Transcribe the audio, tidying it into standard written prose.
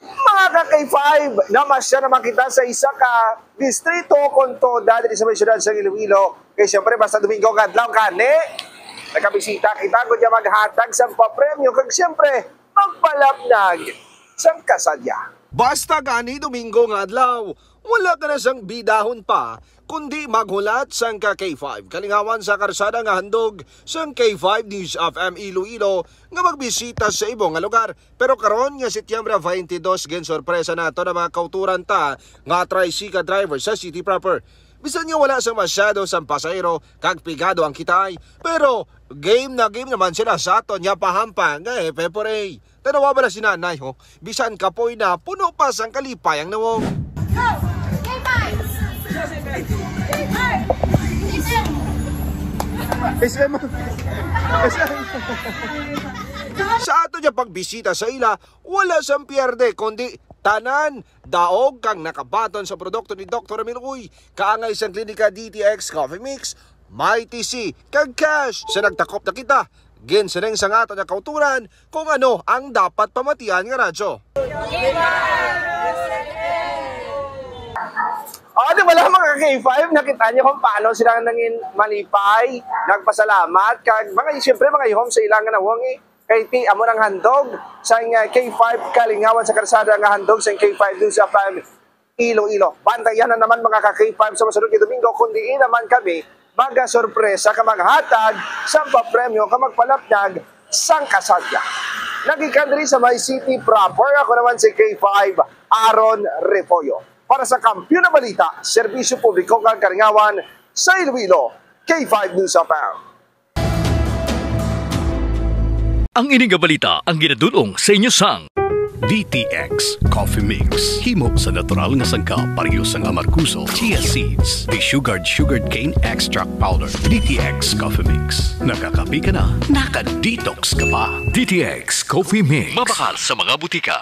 Mga ka-K5, namasya naman kita sa isa ka distrito konto dati sa may syudad sa Iloilo. Kaya siyempre, basta Domingo kadlaw kani, nakabisita kita kung niya maghatag sa papremyo. Kaya siyempre, magpalapnag sa kasadya. Basta gani Domingo nga adlaw, wala ka na sang bidahon pa, kundi maghulat sang K5. Kalingawan sa karsada nga handog sang K5 News of M. Iloilo nga magbisita sa ibong nga lugar. Pero karon nga Setyembre 22 gen sorpresa nato na mga kauturan ta nga tricycle driver sa city proper. Bisan nga wala sang masyado sang pasahero kag pigado ang kitay, pero game na game naman sila sa aton nga pahampang nga Pepore. Tanawa ba na si nanay ho? Bisan kapoy na puno pa sang kalipay ang nawong. Sa ato niya pagbisita sa ila, wala sang pierde kundi tanan daog kang nakabaton sa produkto ni Dr. Miluy. Kaangay sang klinika DTX Coffee Mix, may TC kag cash sa nagtakop na kita. Ginseneng sa nga ato niya kauturan kung ano ang dapat pamatian nga radyo. Di wala mga K5, nakita niyo kung paano sila nangin malipay, nagpasalamat, kag mga siyempre mga ihom sa ilang nawang kay ti amo ng handog sa K5 kalingawan sa karsada nga handog sa K5 News of Iloilo. Bantayan na naman mga ka-K5 sa masunod ni Domingo, kundi naman kami maga-sorpresa ka maghatag sa papremyo ka magpalapnag sang kasadya. Nagikan rin sa my city proper, ako naman si K5 Aaron Repollo. Para sa Kampiyon na Balita, Serbisyo Publiko kang Kalingawan sa Iloilo, K5 News of M. Ang ining balita ang ginadulong sa inyo sang DTX Coffee Mix. Himo sa natural nga sangka pareho sang amarkuso, chia seeds, sugared cane extract powder. DTX Coffee Mix. Nakakapi ka na, naka-detox ka pa. DTX Coffee Mix. Mabakal sa mga butika.